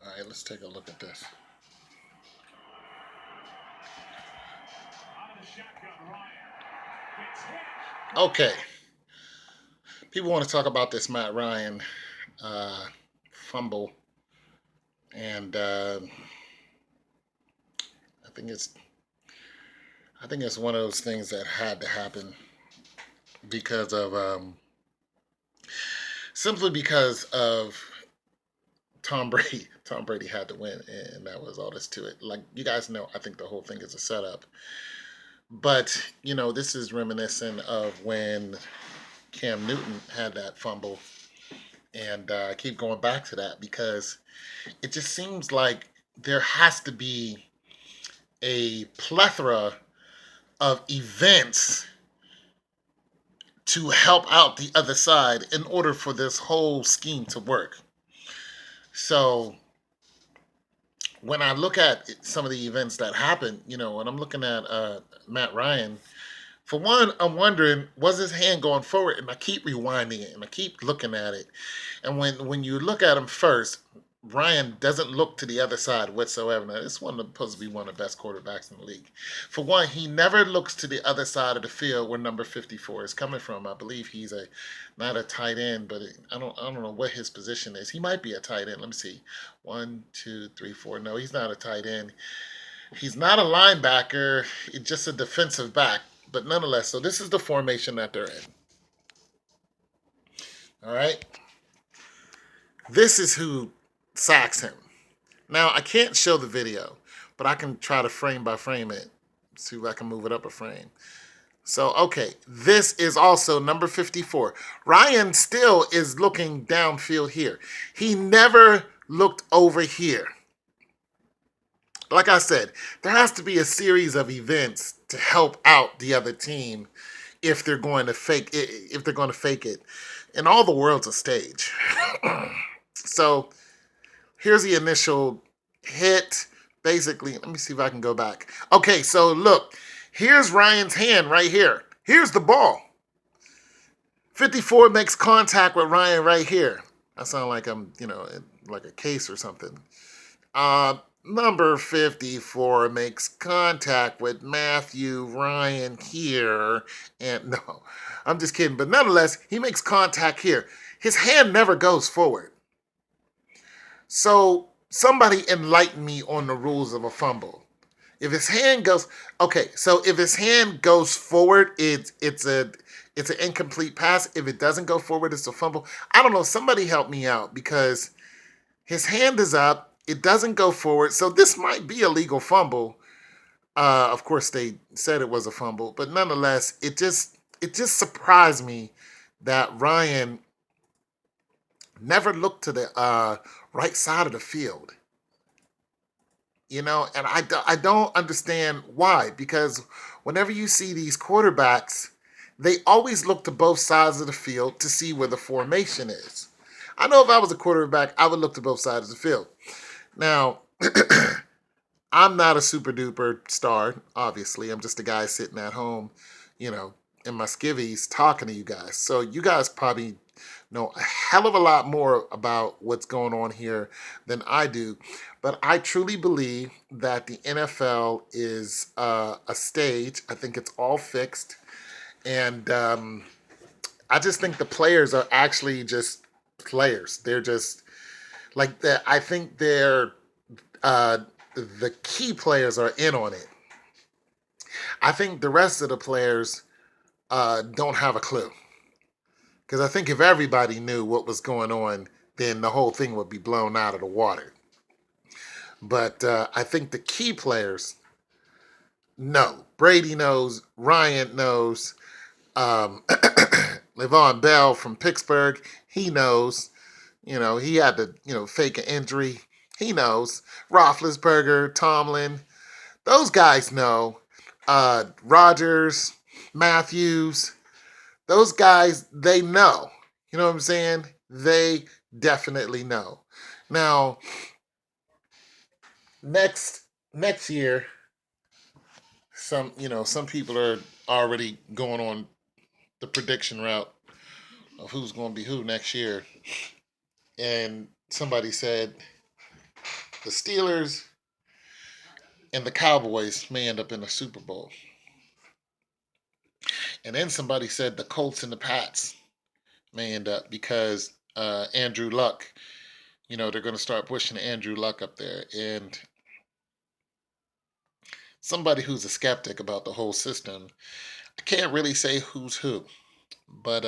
All right, let's take a look at this. Okay, people want to talk about this Matt Ryan uh, fumble, and I think it's I think it's one of those things that had to happen because of simply because of Tom Brady. Tom Brady had to win, and that was all this to it. Like you guys know, I think the whole thing is a setup. But this is reminiscent of when Cam Newton had that fumble, and I keep going back to that because it just seems like there has to be a plethora of events to help out the other side in order for this whole scheme to work. So when I look at some of the events that happened, when I'm looking at Matt Ryan, for one, I'm wondering, was his hand going forward? And I keep rewinding it and I keep looking at it. And when you look at him first, Ryan doesn't look to the other side whatsoever. Now, this one is supposed to be one of the best quarterbacks in the league. For one, he never looks to the other side of the field where number 54 is coming from. I believe he's not a tight end, but I don't know what his position is. He might be a tight end. Let me see. 1, 2, 3, 4. No, he's not a tight end. He's not a linebacker. He's just a defensive back. But nonetheless, so this is the formation that they're in. All right. This is who sacks him. Now, I can't show the video, but I can try to frame by frame it. See if I can move it up a frame. So, okay, this is also number 54. Ryan still is looking downfield here. He never looked over here. Like I said, there has to be a series of events to help out the other team if they're going to fake it. If they're going to fake it, and all the world's a stage. So here's the initial hit. Basically, let me see if I can go back. Okay, so look, here's Ryan's hand right here. Here's the ball. 54 makes contact with Ryan right here. I sound like I'm, like a case or something. Number 54 makes contact with Matthew Ryan here. And no, I'm just kidding. But nonetheless, he makes contact here. His hand never goes forward. So somebody enlighten me on the rules of a fumble. If his hand goes, okay, so if his hand goes forward, it's an incomplete pass. If it doesn't go forward, it's a fumble. I don't know. Somebody help me out because his hand is up. It doesn't go forward. So this might be a legal fumble. Of course, they said it was a fumble, but nonetheless, it just surprised me that Ryan never looked to the right side of the field. And I don't understand why, because whenever you see these quarterbacks, they always look to both sides of the field to see where the formation is. I know if I was a quarterback, I would look to both sides of the field. Now, I'm not a super duper star, obviously. I'm just a guy sitting at home, in my skivvies talking to you guys. So you guys probably know a hell of a lot more about what's going on here than I do. But I truly believe that the NFL is a stage. I think it's all fixed. And I just think the players are actually just players. They're just like that. I think the key players are in on it. I think the rest of the players don't have a clue. Because I think if everybody knew what was going on, then the whole thing would be blown out of the water. But I think the key players know. Brady knows. Ryan knows. Le'Veon Bell from Pittsburgh, he knows. He had to, fake an injury. He knows. Roethlisberger, Tomlin, those guys know. Rodgers, Matthews, those guys, they know. You know what I'm saying? They definitely know. Now, next year, some people are already going on the prediction route of who's going to be who next year. And somebody said the Steelers and the Cowboys may end up in the Super Bowl. And then somebody said the Colts and the Pats may end up because Andrew Luck, they're going to start pushing Andrew Luck up there. And somebody who's a skeptic about the whole system, I can't really say who's who, but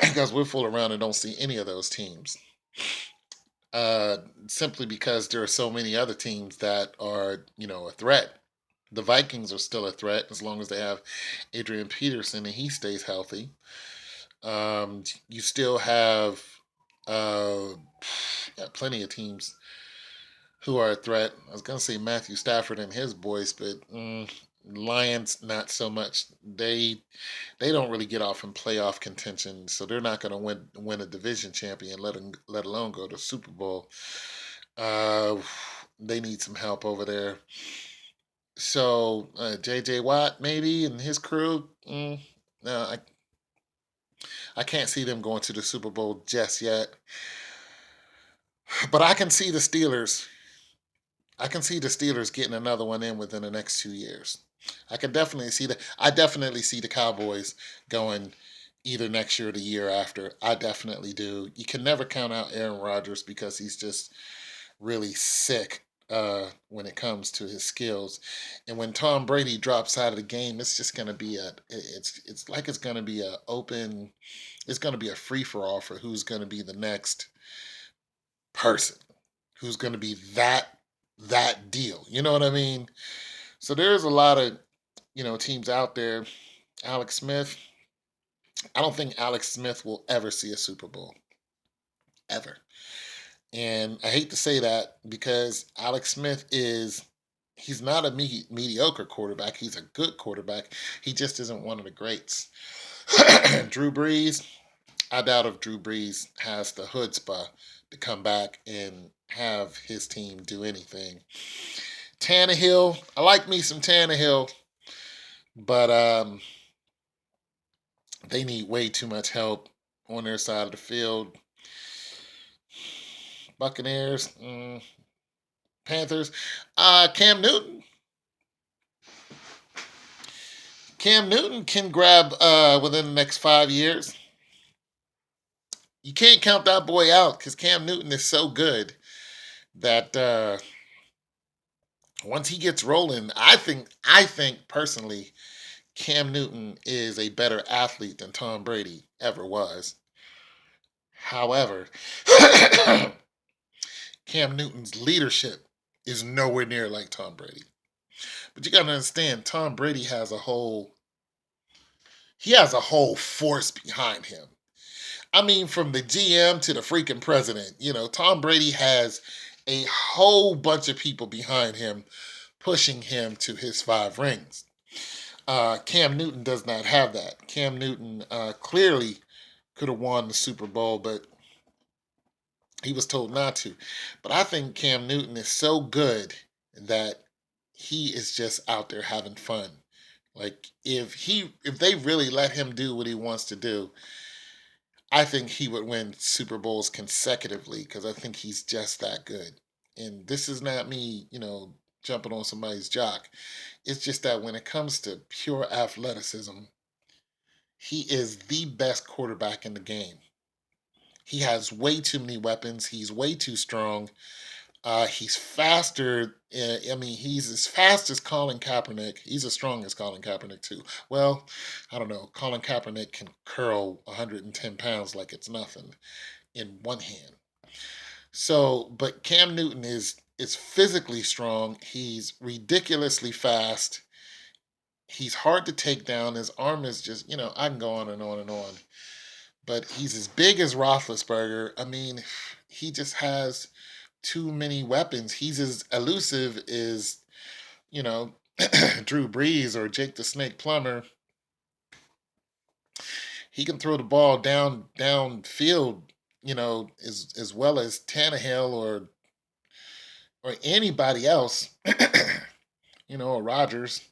because we'll fool around and don't see any of those teams. Simply because there are so many other teams that are, a threat. The Vikings are still a threat as long as they have Adrian Peterson and he stays healthy. You still have plenty of teams who are a threat. I was going to say Matthew Stafford and his boys, but Lions not so much. They don't really get off in playoff contention, so they're not going to win a division champion, let alone go to Super Bowl. They need some help over there. So J.J. Watt maybe and his crew. No, I can't see them going to the Super Bowl just yet. But I can see the Steelers. I can see the Steelers getting another one in within the next 2 years. I definitely see the Cowboys going either next year or the year after. I definitely do. You can never count out Aaron Rodgers because he's just really sick when it comes to his skills. And when Tom Brady drops out of the game, it's just going to be it's going to be it's going to be a free for all for who's going to be the next person, who's going to be that deal. You know what I mean? So there's a lot of teams out there. Alex Smith. I don't think Alex Smith will ever see a Super Bowl. Ever. And I hate to say that because Alex Smith he's not a mediocre quarterback. He's a good quarterback. He just isn't one of the greats. Drew Brees, I doubt if Drew Brees has the chutzpah to come back and have his team do anything. Tannehill, I like me some Tannehill, but they need way too much help on their side of the field. Buccaneers, Panthers, Cam Newton. Cam Newton can grab within the next 5 years. You can't count that boy out because Cam Newton is so good that once he gets rolling, I think personally, Cam Newton is a better athlete than Tom Brady ever was. However, Cam Newton's leadership is nowhere near like Tom Brady. But you got to understand, Tom Brady has a whole force behind him. I mean, from the GM to the freaking president, Tom Brady has a whole bunch of people behind him pushing him to his 5 rings. Cam Newton does not have that. Cam Newton clearly could have won the Super Bowl, but he was told not to. But I think Cam Newton is so good that he is just out there having fun. Like if they really let him do what he wants to do, I think he would win Super Bowls consecutively because I think he's just that good. And this is not me, jumping on somebody's jock. It's just that when it comes to pure athleticism, he is the best quarterback in the game. He has way too many weapons. He's way too strong. He's faster. He's as fast as Colin Kaepernick. He's as strong as Colin Kaepernick, too. Well, I don't know. Colin Kaepernick can curl 110 pounds like it's nothing in one hand. So, but Cam Newton is physically strong. He's ridiculously fast. He's hard to take down. His arm is just, I can go on and on and on. But he's as big as Roethlisberger. I mean, he just has too many weapons. He's as elusive as, Drew Brees or Jake the Snake Plummer. He can throw the ball downfield, as well as Tannehill or anybody else, or Rodgers.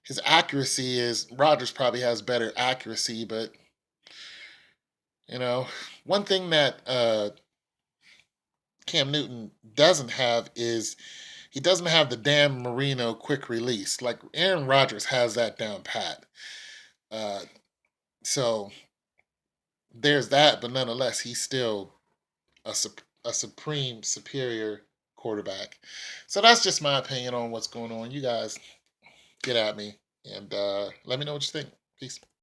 His accuracy Rodgers probably has better accuracy, but one thing that Cam Newton doesn't have is he doesn't have the Dan Marino quick release. Like Aaron Rodgers has that down pat. Uh, so there's that, but nonetheless, he's still a supreme superior quarterback. So that's just my opinion on what's going on. You guys get at me and let me know what you think. Peace.